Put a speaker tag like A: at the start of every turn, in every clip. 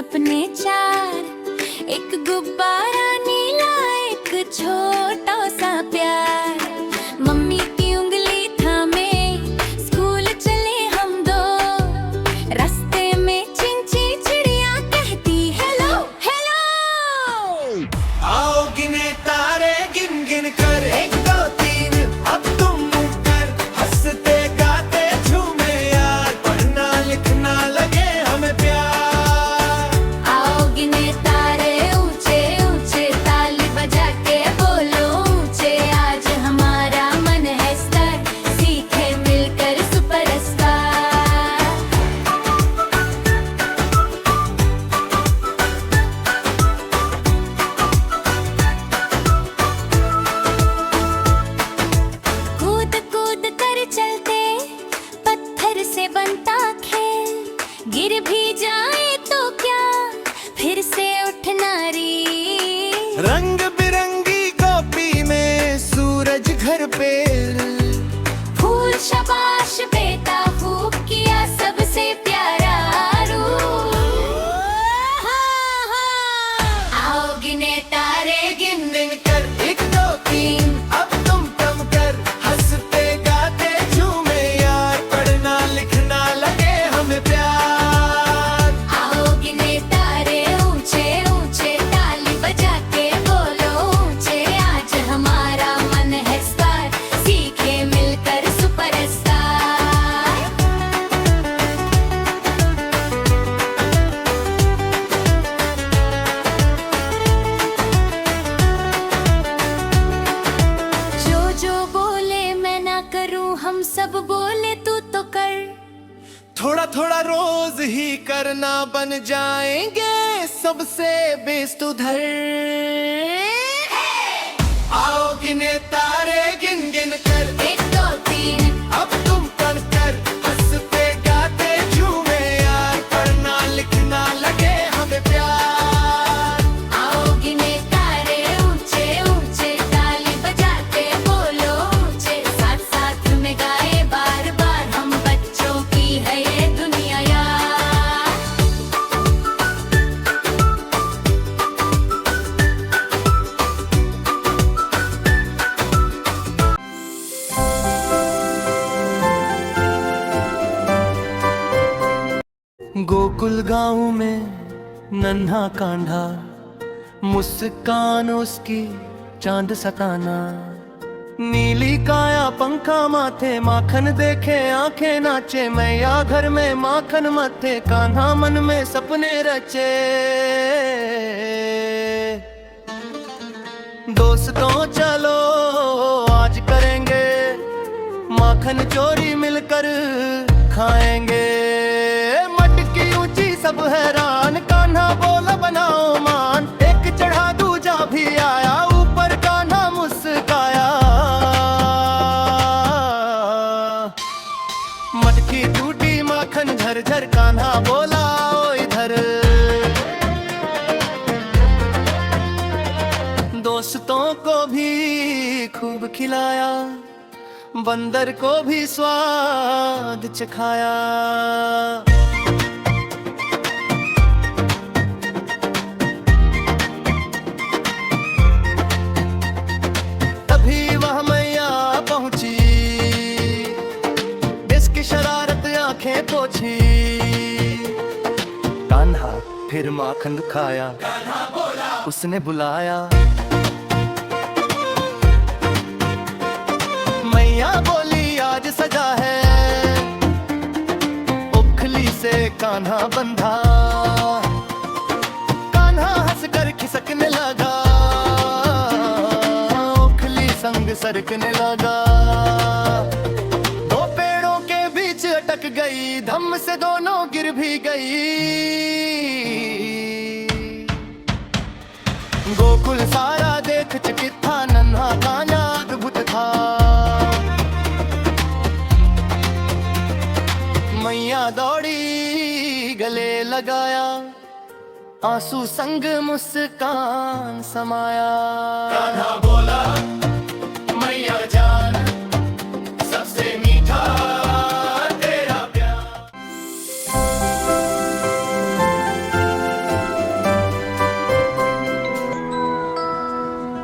A: सपने चार, एक गुब्बारा नीला, एक छोटा सा प्यार। मम्मी की उंगली थामे स्कूल चले हम दो, रास्ते में चिंची चिड़िया कहती हेलो हेलो।
B: आओ गिने तारे गिन गिन कर, एक दो तीन अब तुम कर, हंसते गाते झूमे यार, पढ़ना लिखना लगे हमें प्यार।
A: आओ गिने तारे ऊंचे ऊंचे, ताली बजा के बोलो ऊंचे, आज हमारा मन है स्टार, सीखे मिलकर सुपरस्टार। कूद कूद कर चलते, पत्थर से बनता खेल, गिर भी जाए तो क्या, फिर से उठना रे।
B: रंग बिरंगी कॉपी में सूरज घर पे,
A: फूल शाबाश बेटा फूक किया सबसे प्यारा रूप। आओ गिने तारे गिन
B: गिन कर, एक दो तीन अब तुम कम कर, हंसते गाते झूमे यार, पढ़ना लिखना लगे हमें प्यार।
A: आओ गिने तारे ऊंचे ऊंचे, ताली बजा के बोलो ऊंचे, आज हमारा मन है स्टार, सीखे मिलकर सुपरस्टार। जो बोले मैं ना करूं, हम सब बोले तू तो कर।
B: थोड़ा थोड़ा रोज ही करना, बन जाएंगे सबसे बेस्ट उधर। आओ गिने तारे गिन गिन कर,
A: एक दो तीन
B: अब तुम कर, हंसते गाते झूमे यार, पढ़ना लिखना लगे हमें प्यार।
A: आओ गिने तारे ऊंचे ऊंचे, ताली बजा के बोलो ऊंचे, साथ साथ में गाए बार बार, हम बच्चों की है ये दुनिया यार।
B: गोकुल गांव में नन्हा कांधा, मुस्कान उसकी चांद सताना, नीली काया पंखा माथे, माखन देखे आंखें नाचे, मैया घर में माखन मथे, कान्हा मन में सपने रचे। दोस्तों चलो आज करेंगे, माखन चोरी मिलकर खाएंगे। मटकी ऊंची सब हैरान, कान्हा बोला बनाओ मान, एक चढ़ा दूजा भी आया, ऊपर कान्हा मुस्काया। मटकी टूटी माखन झरझर, कान्हा बोला ओ इधर। दोस्तों को भी खूब खिलाया, बंदर को भी स्वाद चखाया। तभी वह मैया पहुंची, इसकी शरारत आंखें पोछी, कान्हा फिर माखन खाया, उसने बुलाया। मैया बोली आज सजा है, उखली से कान्हा बंधा, कान्हा हंसकर खिसकने लगा, उखली संग सरकने लगा। दो पेड़ों के बीच अटक गई, धम से दोनों गिर भी गई। गोकुल सारा देख चकित था, नन्हा कान्हा अद्भुत था। मैया दौड़ी गले लगाया, आंसू संग मुस्कान समाया। कान्हा बोला मैया जान, सबसे मीठा तेरा प्यार।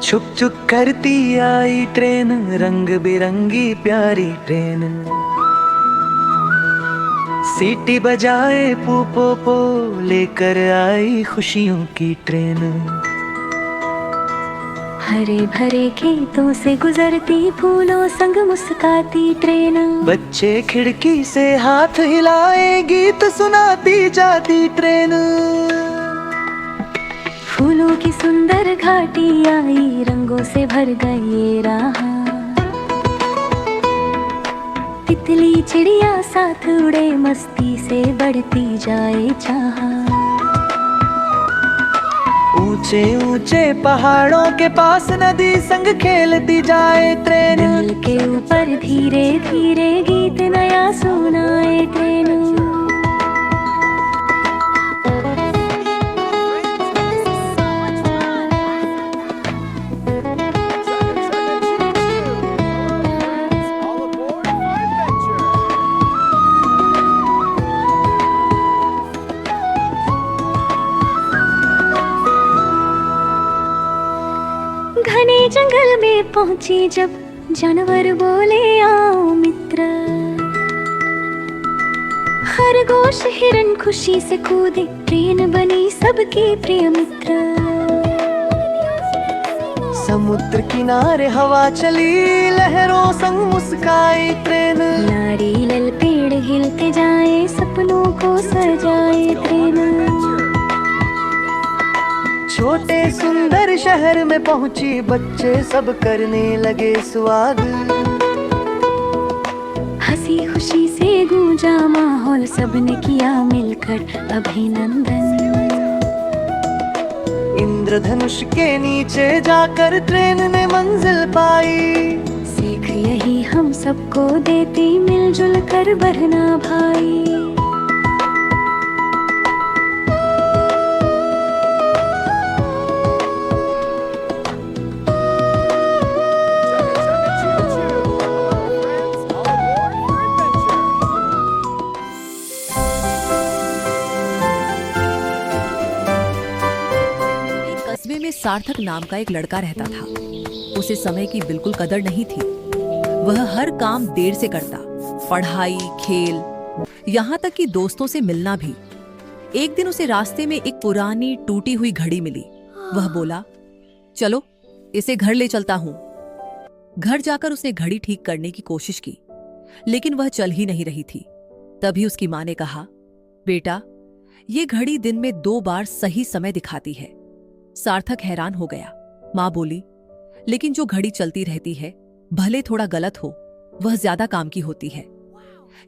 B: छुप छुप करती आई ट्रेन, रंग बिरंगी प्यारी ट्रेन। सीटी बजाए पू पो लेकर आई खुशियों की ट्रेन।
C: हरे भरे खेतों से गुजरती, फूलों संग मुस्काती ट्रेन।
B: बच्चे खिड़की से हाथ हिलाए, गीत सुनाती जाती ट्रेन।
C: फूलों की सुंदर घाटी आई, रंगों से भर गई ये राह। तितली चिड़िया साथ उड़े, मस्ती से बढ़ती जाए चाह।
B: ऊंचे ऊंचे पहाड़ों के पास नदी संग खेलती जाए ट्रेन।
C: दिल के ऊपर धीरे धीरे गीत नया सुनाए ट्रेन। घने जंगल में पहुंची जब, जानवर बोले आओ मित्र। खरगोश हिरन खुशी से कूदे, ट्रेन बनी सबकी प्रिय मित्र।
B: समुद्र किनारे हवा चली, लहरों संग मुस्काई ट्रेन।
C: नारियल पेड़ हिलते जाए, सपनों को सजाए ट्रेन।
B: छोटे सुंदर शहर में पहुंची, बच्चे सब करने लगे स्वाद।
C: हंसी खुशी से गूंजा माहौल, सबने किया मिलकर अभिनंदन।
B: इंद्रधनुष के नीचे जाकर ट्रेन ने मंजिल पाई।
C: सीख यही हम सबको देती, मिलजुल कर बढ़ना भाई।
D: कस्बे में सार्थक नाम का एक लड़का रहता था। उसे समय की बिल्कुल कदर नहीं थी। वह हर काम देर से करता, पढ़ाई, खेल, यहाँ तक कि दोस्तों से मिलना भी। एक दिन उसे रास्ते में एक पुरानी टूटी हुई घड़ी मिली। वह बोला, चलो इसे घर ले चलता हूँ। घर जाकर उसने घड़ी ठीक करने की कोशिश की, लेकिन वह चल ही नहीं रही थी। तभी उसकी माँ ने कहा, बेटा, ये घड़ी दिन में 2 बार सही समय दिखाती है। सार्थक हैरान हो गया। माँ बोली, लेकिन जो घड़ी चलती रहती है, भले थोड़ा गलत हो, वह ज्यादा काम की होती है।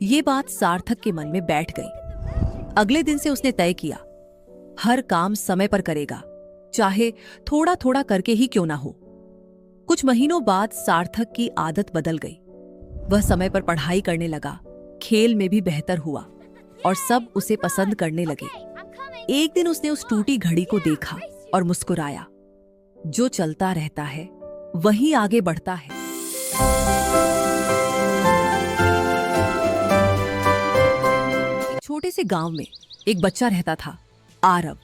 D: ये बात सार्थक के मन में बैठ गई। अगले दिन से उसने तय किया, हर काम समय पर करेगा, चाहे थोड़ा थोड़ा करके ही क्यों ना हो। कुछ महीनों बाद सार्थक की आदत बदल गई। वह समय पर पढ़ाई करने लगा, खेल में भी बेहतर हुआ और सब उसे पसंद करने लगे। एक दिन उसने उस टूटी घड़ी को देखा और मुस्कुराया। जो चलता रहता है वही आगे बढ़ता है। एक छोटे से गांव में एक बच्चा रहता था, आरव।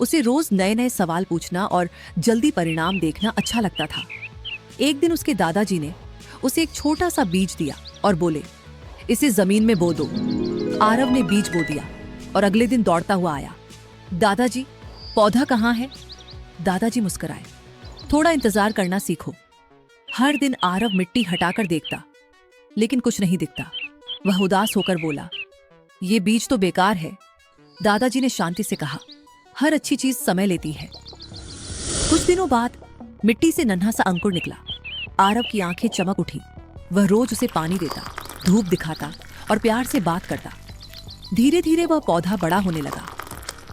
D: उसे रोज नए नए सवाल पूछना और जल्दी परिणाम देखना अच्छा लगता था। एक दिन उसके दादाजी ने उसे एक छोटा सा बीज दिया और बोले, इसे जमीन में बो दो। आरव ने बीज बो दिया और अगले दिन दौड़ता हुआ आया। दादाजी, पौधा कहाँ है? दादाजी मुस्कुराए, थोड़ा इंतजार करना सीखो। हर दिन आरव मिट्टी हटाकर देखता, लेकिन कुछ नहीं दिखता। वह उदास होकर बोला, ये बीज तो बेकार है। दादाजी ने शांति से कहा, हर अच्छी चीज समय लेती है। कुछ दिनों बाद मिट्टी से नन्हा सा अंकुर निकला। आरव की आंखें चमक उठी। वह रोज उसे पानी देता, धूप दिखाता और प्यार से बात करता। धीरे धीरे वह पौधा बड़ा होने लगा।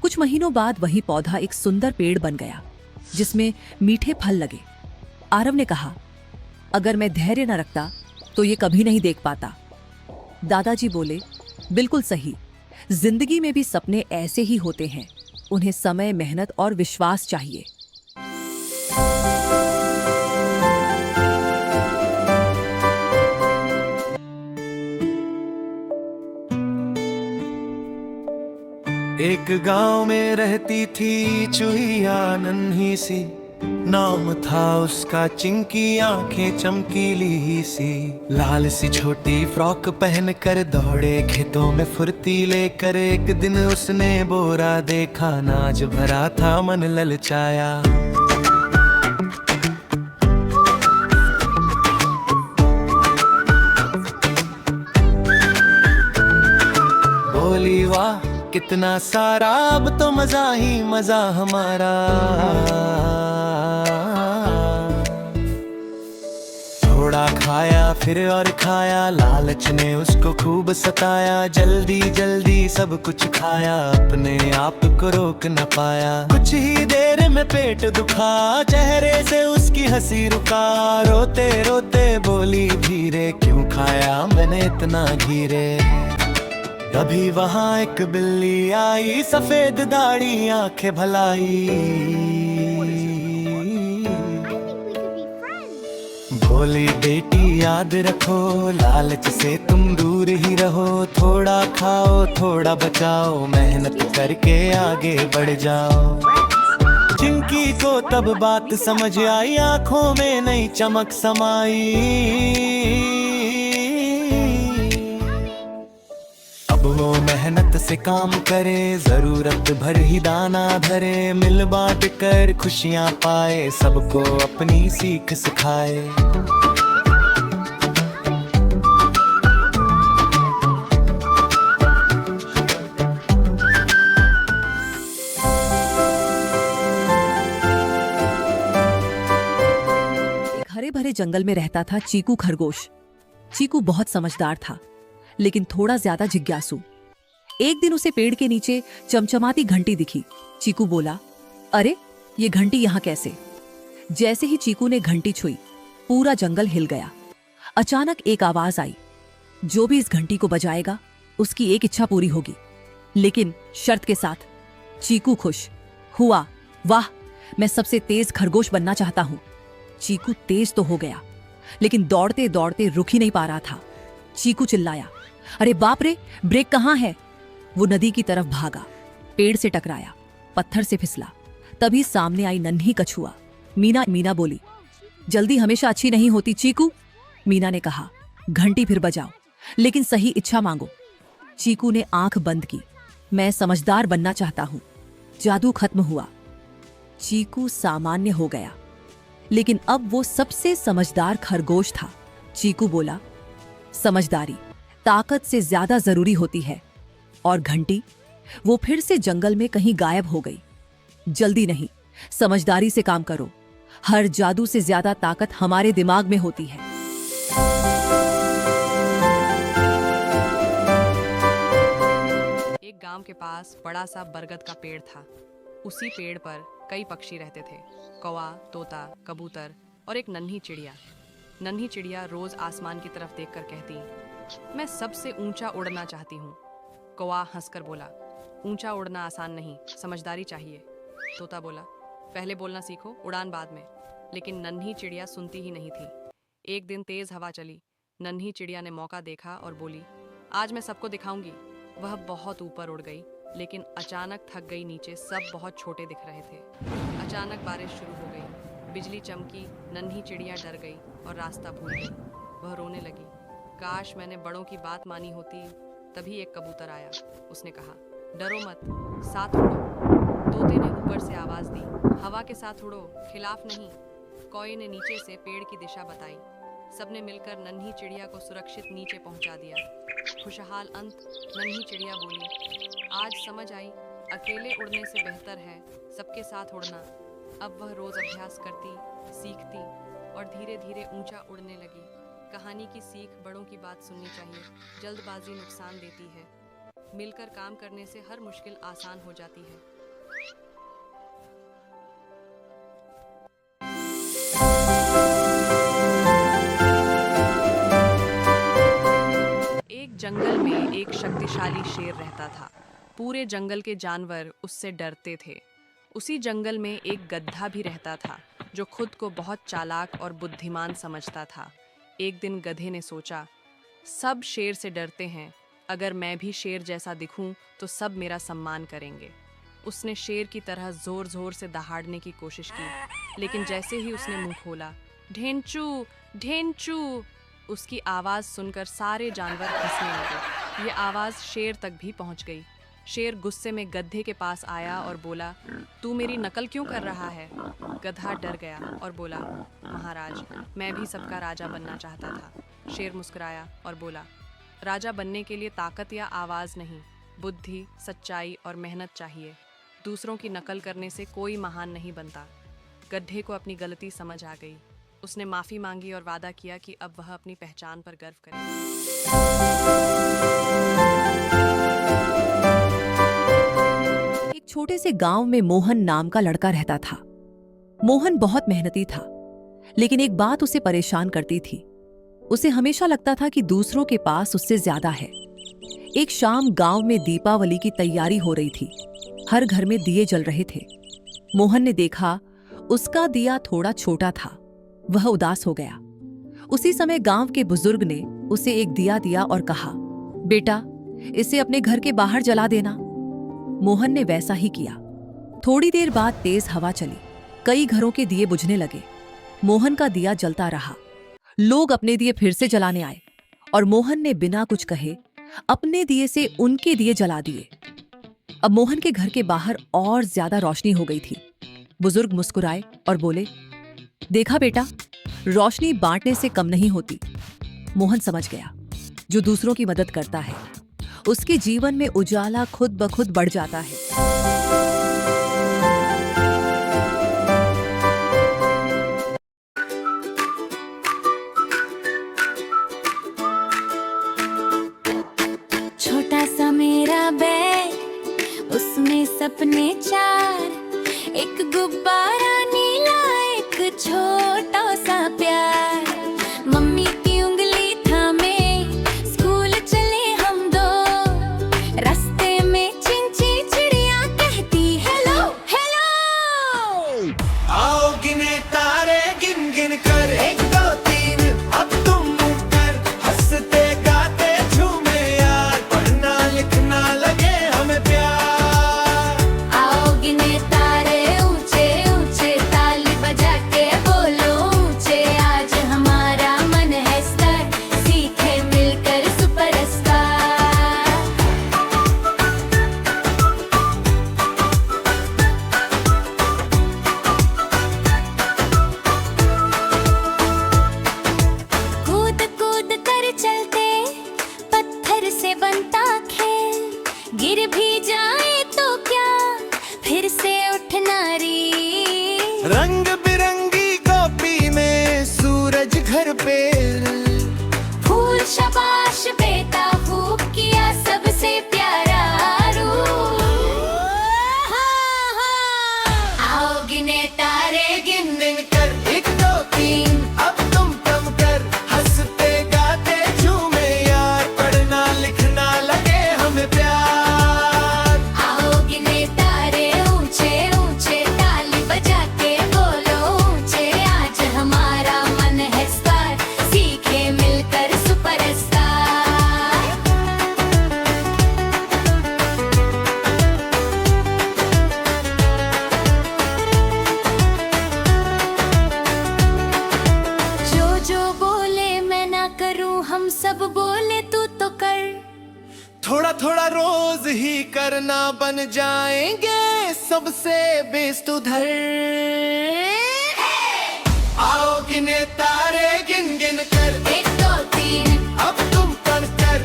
D: कुछ महीनों बाद वही पौधा एक सुंदर पेड़ बन गया, जिसमें मीठे फल लगे। आरव ने कहा, अगर मैं धैर्य न रखता तो ये कभी नहीं देख पाता। दादाजी बोले, बिल्कुल सही। जिंदगी में भी सपने ऐसे ही होते हैं, उन्हें समय, मेहनत और विश्वास चाहिए।
B: एक गांव में रहती थी चूहिया नन्ही सी, नाम था उसका चिंकी, आंखें चमकीली ही सी, लाल सी छोटी फ्रॉक पहन कर दौड़े खेतों में फुर्ती लेकर। एक दिन उसने बोरा देखा, नाज भरा था मन ललचाया। बोली वाह कितना सारा, अब तो मजा ही मजा हमारा। थोड़ा खाया फिर और खाया, लालच ने उसको खूब सताया। जल्दी जल्दी सब कुछ खाया, अपने आप को रोक न पाया। कुछ ही देर में पेट दुखा, चेहरे से उसकी हंसी रुका। रोते रोते बोली धीरे, क्यों खाया मैंने इतना धीरे। तभी वहाँ एक बिल्ली आई, सफेद दाढ़ी आंखें भलाई। बोली बेटी याद रखो, लालच से तुम दूर ही रहो। थोड़ा खाओ थोड़ा बचाओ, मेहनत करके आगे बढ़ जाओ। चिंकी को तब बात समझ आई, आंखों में नई चमक समाई। अब वो मेहनत से काम करे, जरूरत भर ही दाना धरे। मिल बांट कर खुशियां पाए, सबको अपनी सीख सिखाए।
D: एक हरे भरे जंगल में रहता था चीकू खरगोश। चीकू बहुत समझदार था, लेकिन थोड़ा ज्यादा जिज्ञासु। एक दिन उसे पेड़ के नीचे चमचमाती घंटी दिखी। चीकू बोला, अरे ये घंटी यहाँ कैसे? जैसे ही चीकू ने घंटी छुई, पूरा जंगल हिल गया। अचानक एक आवाज आई, जो भी इस घंटी को बजाएगा उसकी एक इच्छा पूरी होगी, लेकिन शर्त के साथ। चीकू खुश हुआ, वाह मैं सबसे तेज खरगोश बनना चाहता हूं। चीकू तेज तो हो गया, लेकिन दौड़ते दौड़ते रुक ही नहीं पा रहा था। चीकू चिल्लाया, अरे बाप रे, ब्रेक कहाँ है? वो नदी की तरफ भागा, पेड़ से टकराया, पत्थर से फिसला। तभी सामने आई नन्ही कछुआ मीना। मीना बोली, जल्दी हमेशा अच्छी नहीं होती चीकू। मीना ने कहा, घंटी फिर बजाओ, लेकिन सही इच्छा मांगो। चीकू ने आंख बंद की, मैं समझदार बनना चाहता हूं। जादू खत्म हुआ, चीकू सामान्य हो गया, लेकिन अब वो सबसे समझदार खरगोश था। चीकू बोला, समझदारी ताकत से ज्यादा जरूरी होती है। और घंटी, वो फिर से जंगल में कहीं गायब हो गई। जल्दी नहीं, समझदारी से काम करो। हर जादू से ज्यादा ताकत हमारे दिमाग में होती है।
E: एक गांव के पास बड़ा सा बरगद का पेड़ था। उसी पेड़ पर कई पक्षी रहते थे, कौवा, तोता, कबूतर और एक नन्ही चिड़िया। नन्ही चिड़िया रोज आसमान की तरफ देखकर कहती, मैं सबसे ऊंचा उड़ना चाहती हूँ। कौवा हंसकर बोला, ऊंचा उड़ना आसान नहीं, समझदारी चाहिए। तोता बोला, पहले बोलना सीखो, उड़ान बाद में। लेकिन नन्ही चिड़िया सुनती ही नहीं थी। एक दिन तेज हवा चली। नन्ही चिड़िया ने मौका देखा और बोली, आज मैं सबको दिखाऊंगी। वह बहुत ऊपर उड़ गई, लेकिन अचानक थक गई। नीचे सब बहुत छोटे दिख रहे थे। अचानक बारिश शुरू हो गई, बिजली चमकी। नन्ही चिड़िया डर गई और रास्ता भूल गई। वह रोने लगी, काश मैंने बड़ों की बात मानी होती। तभी एक कबूतर आया। उसने कहा, डरो मत, साथ उड़ो। तोते ने ऊपर से आवाज दी, हवा के साथ उड़ो, खिलाफ नहीं। कौवे ने नीचे से पेड़ की दिशा बताई। सबने मिलकर नन्ही चिड़िया को सुरक्षित नीचे पहुंचा दिया। खुशहाल अंत। नन्ही चिड़िया बोली, आज समझ आई, अकेले उड़ने से बेहतर है सबके साथ उड़ना। अब वह रोज अभ्यास करती, सीखती और धीरे धीरे ऊंचा उड़ने लगी। कहानी की सीख, बड़ों की बात सुननी चाहिए, जल्दबाजी नुकसान देती है। मिलकर काम करने से हर मुश्किल आसान हो जाती है। एक जंगल में एक शक्तिशाली शेर रहता था। पूरे जंगल के जानवर उससे डरते थे। उसी जंगल में एक गधा भी रहता था, जो खुद को बहुत चालाक और बुद्धिमान समझता था। एक दिन गधे ने सोचा, सब शेर से डरते हैं, अगर मैं भी शेर जैसा दिखूं तो सब मेरा सम्मान करेंगे। उसने शेर की तरह जोर जोर से दहाड़ने की कोशिश की, लेकिन जैसे ही उसने मुंह खोला, ढेंचू ढेंचू, उसकी आवाज़ सुनकर सारे जानवर हंसने लगे। ये आवाज़ शेर तक भी पहुंच गई। शेर गुस्से में गधे के पास आया और बोला, तू मेरी नकल क्यों कर रहा है? गधा डर गया और बोला, महाराज, मैं भी सबका राजा बनना चाहता था। शेर मुस्कुराया और बोला, राजा बनने के लिए ताकत या आवाज़ नहीं, बुद्धि, सच्चाई और मेहनत चाहिए। दूसरों की नकल करने से कोई महान नहीं बनता। गड्ढे को अपनी गलती समझ आ गई। उसने माफ़ी मांगी और वादा किया कि अब वह अपनी पहचान पर गर्व करेगा।
D: एक छोटे से गांव में मोहन नाम का लड़का रहता था। मोहन बहुत मेहनती था, लेकिन एक बात उसे परेशान करती थी। उसे हमेशा लगता था कि दूसरों के पास उससे ज्यादा है। एक शाम गांव में दीपावली की तैयारी हो रही थी। हर घर में दिए जल रहे थे। मोहन ने देखा उसका दिया थोड़ा छोटा था। वह उदास हो गया। उसी समय गांव के बुजुर्ग ने उसे एक दिया दिया और कहा, बेटा, इसे अपने घर के बाहर जला देना। मोहन ने वैसा ही किया। थोड़ी देर बाद तेज हवा चली। कई घरों के दिए बुझने लगे। मोहन का दिया जलता रहा। लोग अपने दिए फिर से जलाने आए और मोहन ने बिना कुछ कहे अपने दिए से उनके दिए जला दिए। अब मोहन के घर के बाहर और ज्यादा रोशनी हो गई थी। बुजुर्ग मुस्कुराए और बोले, देखा बेटा, रोशनी बांटने से कम नहीं होती। मोहन समझ गया, जो दूसरों की मदद करता है उसके जीवन में उजाला खुद ब खुद बढ़ जाता है।
A: छोटा सा मेरा बैग, उसमें सपने चार, एक गुब्बारा नीला, एक छोटा सा प्यार। मम्मी की उंगली थामे स्कूल चले हम दो, रास्ते में चिंची चिड़िया कहती हेलो हेलो।
B: आओ गिने तारे गिन गिन कर, 1 2 3 अब तुम मुकर, हंसते गाते झूमे यार, पढ़ना लिखना लगे हमें प्यार।
A: आओ गिने तारे ऊंचे ऊंचे, ताली बजा के बोलो ऊंचे, आज हमारा मन है स्टार, सीखे मिलकर सुपरस्टार। कूद कूद कर चलते, पत्थर से बनता खेल, गिर भी जाए तो क्या, फिर से उठना री।
B: रंग बिरंगी कॉपी में सूरज घर पे,
A: फूल शाबाश बेटा, खूब किया सबसे प्यारा रूप। आओ गिने तारे गिन गिन कर,
B: 1 2 3 अब तुम कम कर, हंसते गाते झूमे यार, पढ़ना लिखना लगे हमें प्यार।
A: आओ गिने तारे ऊंचे ऊंचे, ताली बजा के बोलो ऊंचे, आज हमारा मन है स्टार, सीखे मिलकर सुपरस्टार। जो बोले मैं ना करूं, हम सब बोले तू तो कर।
B: थोड़ा थोड़ा रोज ही करना, बन जाएंगे सबसे बेस्ट उधर। आओ गिने तारे गिन गिन कर,
A: 1 2 3
B: अब तुम कर कर,